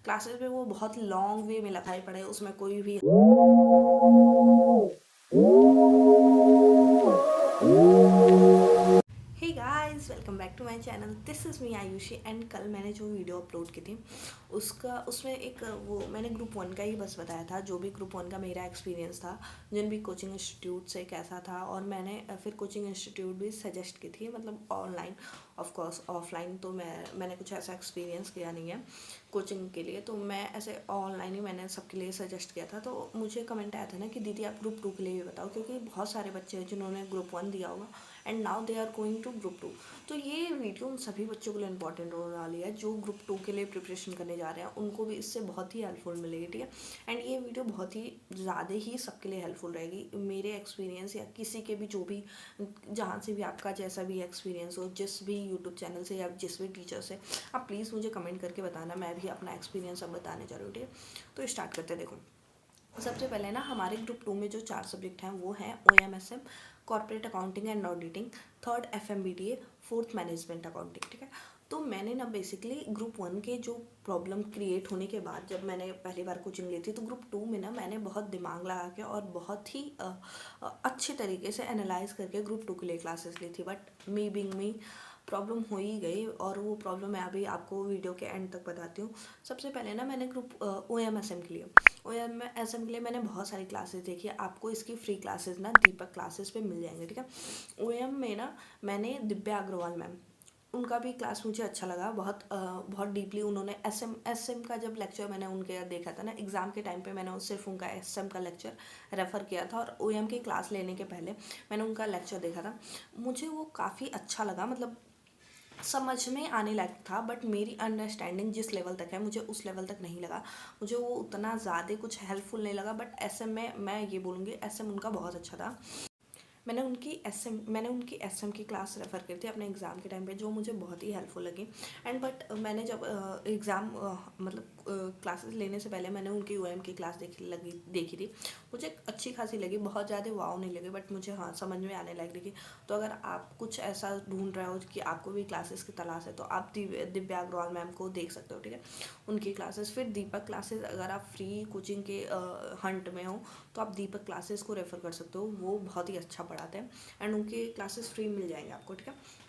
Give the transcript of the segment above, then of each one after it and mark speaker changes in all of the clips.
Speaker 1: Classes में वो बहुत लॉन्ग वे में लिखाई पड़े, उसमें कोई भी hey guys, welcome back to my channel. This is me Ayushi. And कल मैंने जो वीडियो अपलोड की थी उसमें एक वो मैंने ग्रुप वन का ही बस बताया था, जो भी ग्रुप वन का मेरा एक्सपीरियंस था, जिन भी कोचिंग इंस्टीट्यूट से कैसा था। और मैंने फिर कोचिंग इंस्टीट्यूट भी सजेस्ट की थी, मतलब ऑनलाइन। ऑफ कोर्स ऑफलाइन तो मैंने कुछ ऐसा एक्सपीरियंस किया नहीं है कोचिंग के लिए, तो मैं ऐसे ऑनलाइन ही मैंने सबके लिए सजेस्ट किया था। तो मुझे कमेंट आया था ना कि दीदी आप ग्रुप टू के लिए भी बताओ, क्योंकि बहुत सारे बच्चे हैं जिन्होंने ग्रुप वन दिया होगा and now they are going to group two. तो ये वीडियो उन सभी बच्चों के लिए इंपॉर्टेंट होने वाली है जो ग्रुप टू के लिए प्रिपरेशन करने जा रहे हैं, उनको भी इससे बहुत ही हेल्पफुल मिलेगी, ठीक है। एंड ये वीडियो बहुत ही ज़्यादा ही सबके लिए हेल्पफुल रहेगी। मेरे एक्सपीरियंस या किसी के भी जो भी जहाँ से भी आपका जैसा भी एक्सपीरियंस हो, जिस भी यूट्यूब चैनल से या जिस भी टीचर से, आप प्लीज़ मुझे कमेंट करके बताना। मैं भी अपना एक्सपीरियंस अब बताने जा रही हूँ, ठीक है। तो स्टार्ट करते हैं। देखो, सबसे पहले ना हमारे ग्रुप टू में जो 4 सब्जेक्ट हैं वो हैं OMSM, corporate accounting and auditing, third FMBDA, fourth management accounting, ठीक है। तो मैंने ना बेसिकली ग्रुप वन के जो प्रॉब्लम क्रिएट होने के बाद, जब मैंने पहली बार कोचिंग ली थी, तो ग्रुप टू में ना मैंने बहुत दिमाग लगा के और बहुत ही अच्छे तरीके से एनालाइज करके ग्रुप टू के लिए क्लासेस ली थी। बट मी बिंग मी प्रॉब्लम हो ही गई, और वो प्रॉब्लम मैं अभी आपको वीडियो के एंड तक बताती हूँ। सबसे पहले ना मैंने ग्रुप OMSM के लिए OMSM के लिए मैंने बहुत सारी क्लासेस देखी है। आपको इसकी फ्री क्लासेस ना दीपक क्लासेस पे मिल जाएंगे, ठीक है। OM में ना मैंने दिव्या अग्रवाल मैम, उनका भी क्लास मुझे अच्छा लगा। बहुत डीपली उन्होंने एस एम का जब लेक्चर मैंने उनके देखा था ना एग्ज़ाम के टाइम पे, मैंने सिर्फ उनका SM का लेक्चर रेफ़र किया था, और OM की क्लास लेने के पहले मैंने उनका लेक्चर देखा था। मुझे वो काफ़ी अच्छा लगा, मतलब समझ में आने लायक था। बट मेरी अंडरस्टैंडिंग जिस लेवल तक है, मुझे उस लेवल तक नहीं लगा। मुझे वो उतना ज़्यादा कुछ हेल्पफुल नहीं लगा। बट SM में मैं ये बोलूँगी, SM उनका बहुत अच्छा था। मैंने उनकी SM की क्लास रेफ़र करी थी अपने एग्ज़ाम के टाइम पे, जो मुझे बहुत ही हेल्पफुल लगी। एंड बट मैंने जब एग्ज़ाम मतलब क्लासेस लेने से पहले मैंने उनकी OM की क्लास देखी थी। मुझे अच्छी खासी लगी, बहुत ज़्यादा वाव नहीं लगी, बट मुझे हाँ समझ में आने लग लगी। तो अगर आप कुछ ऐसा ढूंढ रहे हो कि आपको भी क्लासेस की तलाश है, तो आप दिव्या अग्रवाल मैम को देख सकते हो, ठीक है, उनकी क्लासेस। फिर दीपक क्लासेस, अगर आप फ्री कोचिंग के हंट में हो, तो आप दीपक क्लासेस को रेफ़र कर सकते हो। वो बहुत ही अच्छा पढ़ाते हैं एंड उनके क्लासेस फ्री मिल जाएंगे आपको, ठीक है।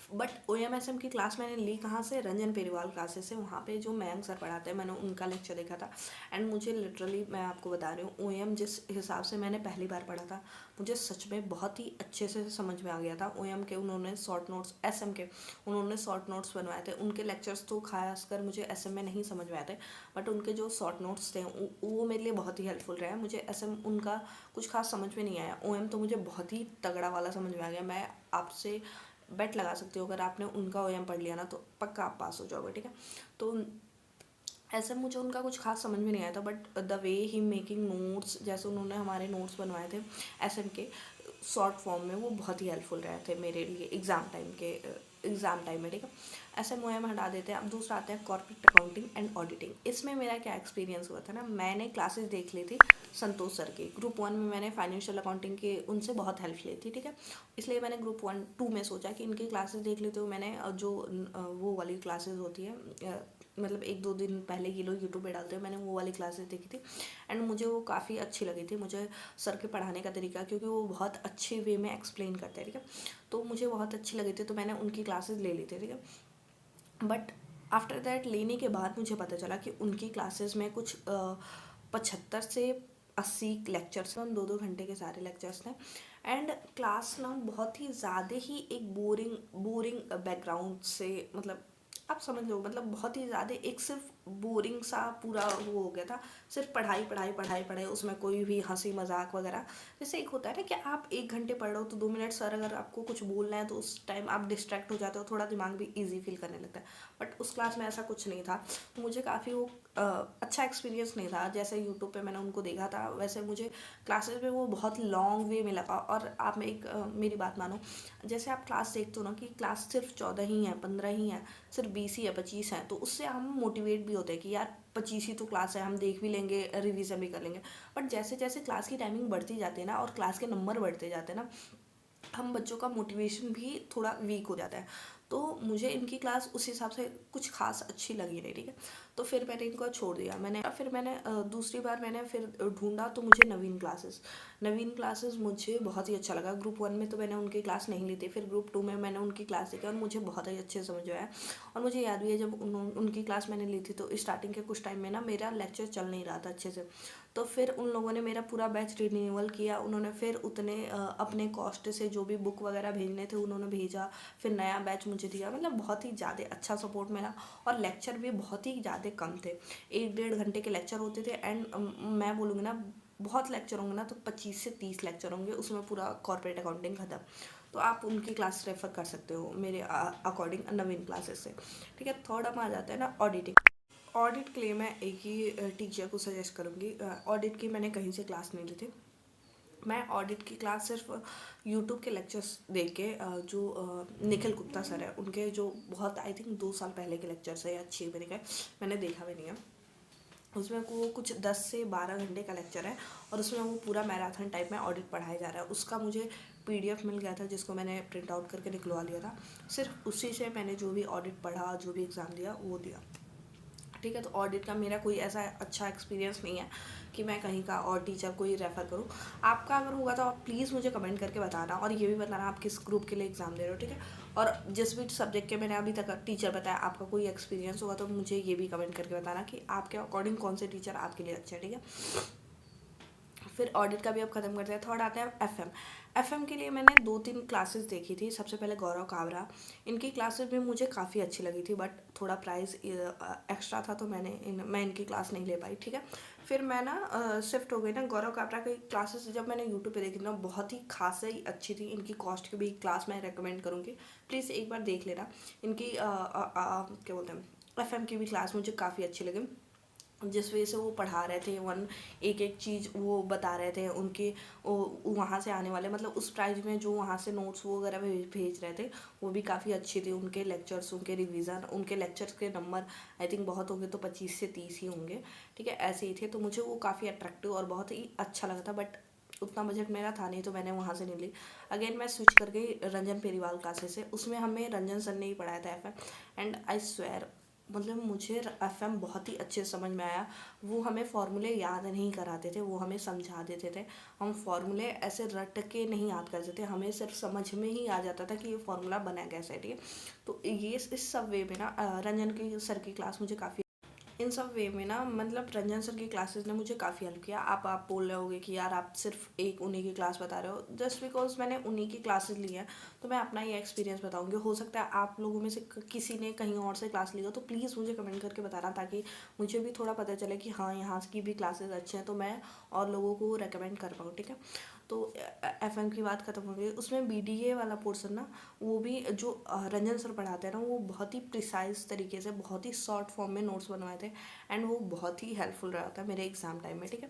Speaker 1: बट OMSM की क्लास मैंने ली कहाँ से, रंजन पेरीवाल क्लासेस से। वहाँ पे जो मयंक सर पढ़ाते हैं, मैंने उनका लेक्चर देखा था। एंड मुझे लिटरली, मैं आपको बता रही हूँ, OM जिस हिसाब से मैंने पहली बार पढ़ा था, मुझे सच में बहुत ही अच्छे से समझ में आ गया था। OM के उन्होंने शॉर्ट नोट्स, SM के उन्होंने शॉर्ट नोट्स बनवाए थे। उनके लेक्चर्स तो खासकर मुझे SM में नहीं समझ में आते, बट उनके जो शॉर्ट नोट्स थे वो मेरे लिए बहुत ही हेल्पफुल रहे। मुझे SM उनका कुछ खास समझ में नहीं आया। OM तो मुझे बहुत ही तगड़ा वाला समझ में आ गया। मैं आपसे बेट लगा सकती हूँ, अगर आपने उनका OM पढ़ लिया ना, तो पक्का आप पास हो जाओगे, ठीक है। तो ऐसे मुझे उनका कुछ खास समझ में नहीं आया था, but the way he making notes, जैसे उन्होंने हमारे नोट्स बनवाए थे SM के शॉर्ट फॉर्म में, वो बहुत ही हेल्पफुल रहे थे मेरे लिए एग्ज़ाम टाइम में, ठीक है। SM OM हटा देते हैं। अब दूसरा आते हैं कॉर्पोरेट अकाउंटिंग एंड ऑडिटिंग। इसमें मेरा क्या एक्सपीरियंस हुआ था ना, मैंने क्लासेस देख ली थी संतोष सर की। ग्रुप वन में मैंने फाइनेंशियल अकाउंटिंग के उनसे बहुत हेल्प ली थी, ठीक है। इसलिए मैंने ग्रुप वन टू में सोचा कि इनकी क्लासेस देख लेते हो। मैंने जो वो वाली क्लासेस होती है, मतलब 1-2 दिन पहले ये लोग यूट्यूब पे डालते हैं, मैंने वो वाली क्लासेस देखी थी। एंड मुझे वो काफ़ी अच्छी लगी थी। मुझे सर के पढ़ाने का तरीका, क्योंकि वो बहुत अच्छे वे में एक्सप्लेन करते हैं, ठीक है, तो मुझे बहुत अच्छी लगी थी। तो मैंने उनकी क्लासेस ले ली थी, ठीक है। बट आफ्टर दैट लेने के बाद मुझे पता चला कि उनकी क्लासेस में कुछ 75 से 80 लेक्चर्स हैं, 2-2 घंटे के सारे लेक्चर्स थे। एंड क्लास ना बहुत ही ज़्यादा ही एक बोरिंग बोरिंग बैकग्राउंड से, मतलब आप समझ लो, मतलब बहुत ही ज़्यादा एक सिर्फ बोरिंग सा पूरा वो हो गया था। सिर्फ पढ़ाई पढ़ाई पढ़ाई पढ़ाई, उसमें कोई भी हंसी मजाक वगैरह। जैसे एक होता है ना कि आप 1 घंटे पढ़ रहे हो, तो 2 मिनट सर अगर आपको कुछ बोलना है, तो उस टाइम आप डिस्ट्रैक्ट हो जाते हो, थोड़ा दिमाग भी ईजी फील करने लगता है। बट उस क्लास में ऐसा कुछ नहीं था। तो मुझे काफ़ी वो अच्छा एक्सपीरियंस नहीं था। जैसे यूट्यूब पे मैंने उनको देखा था, वैसे मुझे क्लासेस में वो बहुत लॉन्ग वे में लगा। और आप मेरी बात मानो, जैसे आप क्लास देखते हो ना कि क्लास सिर्फ 14 ही है, 15 ही है, सिर्फ 20 ही है, 25 है, तो उससे हम मोटिवेट भी होते हैं कि यार 25 ही तो क्लास है, हम देख भी लेंगे, रिवीजन भी कर लेंगे। बट जैसे जैसे क्लास की टाइमिंग बढ़ती जाती है ना, और क्लास के नंबर बढ़ते जाते हैं ना, हम बच्चों का मोटिवेशन भी थोड़ा वीक हो जाता है। तो मुझे इनकी क्लास उस हिसाब से कुछ खास अच्छी लगी नहीं, ठीक है। तो फिर मैंने इनको छोड़ दिया। फिर मैंने दूसरी बार मैंने फिर ढूंढा तो मुझे नवीन क्लासेस मुझे बहुत ही अच्छा लगा। ग्रुप 1 में तो मैंने उनकी क्लास नहीं ली थी, फिर ग्रुप 2 में मैंने उनकी क्लास देखी और मुझे बहुत ही अच्छे से समझ आया। और मुझे याद भी है जब उनकी क्लास मैंने ली थी तो स्टार्टिंग के कुछ टाइम में ना मेरा लेक्चर चल नहीं रहा था अच्छे से। तो फिर उन लोगों ने मेरा पूरा बैच रिन्यूअल किया, उन्होंने फिर उतने अपने कॉस्ट से जो भी बुक वगैरह भेजने थे उन्होंने भेजा, फिर नया बैच मुझे दिया। मतलब बहुत ही ज़्यादा अच्छा सपोर्ट मिला। और लेक्चर भी बहुत ही ज़्यादा कम थे, 1-1.5 घंटे के लेक्चर होते थे। एंड मैं बोलूँगी ना, बहुत लेक्चर होंगे ना तो 25 से 30 लेक्चर होंगे, उसमें पूरा कॉर्पोरेट अकाउंटिंग खत्म। तो आप उनकी क्लास रेफर कर सकते हो मेरे अकॉर्डिंग नवीन क्लासेस से। ठीक है, थर्ड हम आ जाते हैं ना ऑडिटिंग। ऑडिट के लिए मैं एक ही टीचर को सजेस्ट करूँगी। ऑडिट की मैंने कहीं से क्लास नहीं ली थी। मैं ऑडिट की क्लास सिर्फ यूट्यूब के लेक्चर्स देख के जो निखिल गुप्ता सर है उनके, जो बहुत आई थिंक 2 साल पहले के लेक्चर्स है या 6 महीने का, मैंने देखा भी नहीं है। उसमें वो कुछ 10 से 12 घंटे का लेक्चर है और उसमें वो पूरा मैराथन टाइप में ऑडिट पढ़ाया जा रहा है। उसका मुझे PDF मिल गया था जिसको मैंने प्रिंट आउट करके निकलवा लिया था। सिर्फ उसी से मैंने जो भी ऑडिट पढ़ा, जो भी एग्ज़ाम दिया वो दिया। ठीक है, तो ऑडिट का मेरा कोई ऐसा अच्छा एक्सपीरियंस नहीं है कि मैं कहीं का और टीचर को ही रेफ़र करूँ। आपका अगर होगा तो आप प्लीज़ मुझे कमेंट करके बताना, और ये भी बताना आप किस ग्रुप के लिए एग्ज़ाम दे रहे हो। ठीक है, और जिस भी सब्जेक्ट के मैंने अभी तक टीचर बताया, आपका कोई एक्सपीरियंस होगा तो मुझे ये भी कमेंट करके बताना कि आपके अकॉर्डिंग कौन से टीचर आपके लिए अच्छे हैं। ठीक है, फिर ऑडिट का भी अब खत्म करते हैं। थर्ड आता है एफएम के लिए मैंने 2-3 क्लासेस देखी थी। सबसे पहले गौरव काबरा, इनकी क्लासेस भी मुझे काफ़ी अच्छी लगी थी, बट थोड़ा प्राइस एक्स्ट्रा था तो मैं इनकी क्लास नहीं ले पाई। ठीक है, फिर मैं ना शिफ्ट हो गई ना गौरव काबरा की क्लासेस। जब मैंने यूट्यूब पे देखी ना, बहुत ही खास ही अच्छी थी। इनकी कॉस्ट की भी क्लास मैं रेकमेंड करूँगी, प्लीज़ एक बार देख लेना। इनकी क्या बोलते हैं, एफएम की भी क्लास मुझे काफ़ी अच्छी लगी। जिस वजह से वो पढ़ा रहे थे, एक एक चीज़ वो बता रहे थे उनके वहाँ से आने वाले, मतलब उस प्राइस में जो वहाँ से नोट्स वगैरह भेज रहे थे वो भी काफ़ी अच्छी थी। उनके लेक्चर्स, उनके रिवीजन, उनके लेक्चर्स के नंबर आई थिंक बहुत होंगे तो 25 से 30 ही होंगे। ठीक है, ऐसे ही थे। तो मुझे वो काफ़ी अट्रैक्टिव और बहुत ही अच्छा लगा था, बट उतना बजट मेरा था नहीं तो मैंने वहाँ से नहीं ली। अगेन मैं स्विच कर गई रंजन पेरीवाल क्लासेस से। उसमें हमें रंजन सर ने ही पढ़ाया था एफएम, एंड आई स्वेयर मतलब मुझे एफएम बहुत ही अच्छे से समझ में आया। वो हमें फॉर्मूले याद नहीं कराते थे, वो हमें समझा देते थे। हम फॉर्मूले ऐसे रट के नहीं याद करते थे, हमें सिर्फ समझ में ही आ जाता था कि ये फॉर्मूला बना कैसे है। ठीक है, तो ये इस सब वे में ना रंजन की सर की क्लास मुझे काफ़ी, इन सब वे में ना मतलब रंजन सर की क्लासेस ने मुझे काफ़ी हेल्प किया। आप बोल रहे होगे कि यार आप सिर्फ एक उन्हीं की क्लास बता रहे हो। जस्ट बिकॉज मैंने उन्हीं की क्लासेस ली हैं तो मैं अपना ये एक्सपीरियंस बताऊंगी। हो सकता है आप लोगों में से किसी ने कहीं और से क्लास ली हो, तो प्लीज़ मुझे कमेंट करके बताना ताकि मुझे भी थोड़ा पता चले कि हाँ यहाँ की भी क्लासेस अच्छे हैं, तो मैं और लोगों को रेकमेंड कर पाऊँ। ठीक है, तो एफएम की बात खत्म हो गई। उसमें बीडीए वाला पोर्सन ना, वो भी जो रंजन सर पढ़ाते हैं ना, वो बहुत ही प्रिसाइज तरीके से, बहुत ही शॉर्ट फॉर्म में नोट्स बनवाए थे। एंड वो बहुत ही हेल्पफुल रहा था मेरे एग्जाम टाइम में। ठीक है,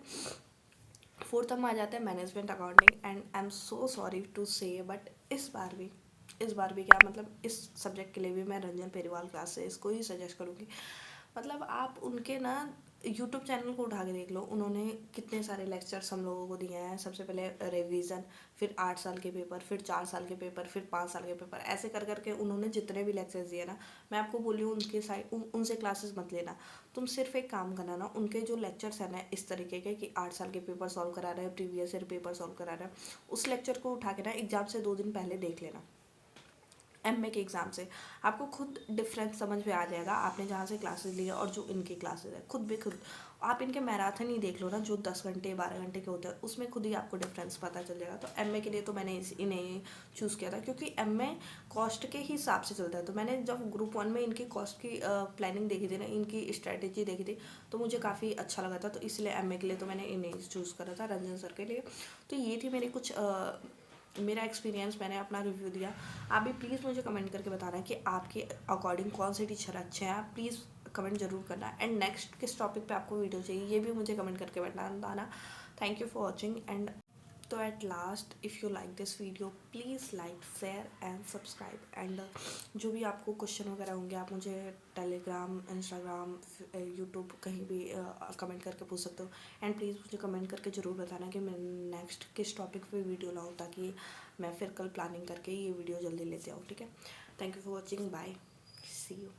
Speaker 1: फोर्थ हम आ जाते हैं management accounting. And I am so sorry to say but इस बार भी क्या मतलब इस सब्जेक्ट के लिए भी मैं रंजन पेरीवाल क्लास से इसको ही सजेस्ट करूँगी। मतलब आप उनके ना यूट्यूब चैनल को उठा के देख लो, उन्होंने कितने सारे लेक्चर्स हम लोगों को दिए हैं। सबसे पहले रिवीजन, फिर 8 साल के पेपर, फिर 4 साल के पेपर, फिर 5 साल के पेपर, ऐसे कर करके उन्होंने जितने भी लेक्चर्स दिए ना, मैं आपको बोली हूँ उनके साइड उनसे क्लासेस मत लेना। तुम सिर्फ एक काम करना ना, उनके जो लेक्चर्स है ना इस तरीके के कि 8 साल के पेपर सॉल्व करा रहे हैं, प्रीवियस ईयर पेपर सॉल्व करा रहे हैं, उस लेक्चर को उठा के ना एग्जाम से 2 दिन पहले देख लेना। एमए के एग्ज़ाम से आपको खुद डिफरेंस समझ में आ जाएगा, आपने जहाँ से क्लासेस ली है और जो इनकी क्लासेस है। खुद आप इनके मैराथन ही देख लो ना, जो 10 घंटे 12 घंटे के होते हैं, उसमें खुद ही आपको डिफरेंस पता चल जाएगा। तो एमए के लिए तो मैंने इन्हें चूज़ किया था क्योंकि एमए कॉस्ट के हिसाब से चलता है। तो मैंने जब ग्रुप 1 में इनकी कॉस्ट की प्लानिंग देखी थी ना, इनकी स्ट्रैटेजी देखी थी, तो मुझे काफ़ी अच्छा लगा था। तो इसलिए एमए के लिए तो मैंने इन्हें चूज़ करा था, रंजन सर के लिए। तो ये थी मेरी कुछ मेरा एक्सपीरियंस, मैंने अपना रिव्यू दिया। आप भी प्लीज़ मुझे कमेंट करके बताना कि आपके अकॉर्डिंग कौन से टीचर अच्छे हैं। आप प्लीज़ कमेंट जरूर करना। एंड नेक्स्ट किस टॉपिक पे आपको वीडियो चाहिए ये भी मुझे कमेंट करके बताना। Thank you for watching. And तो at last, if you like this video please like, share and subscribe. And जो भी आपको क्वेश्चन वगैरह होंगे आप मुझे टेलीग्राम, इंस्टाग्राम, यूट्यूब कहीं भी कमेंट करके पूछ सकते हो। एंड प्लीज़ मुझे कमेंट करके ज़रूर बताना कि मैं नेक्स्ट किस टॉपिक पे वीडियो लाऊँ, ताकि मैं फिर कल प्लानिंग करके ये वीडियो जल्दी लेते आऊँ। ठीक है, thank you for watching, bye, see you.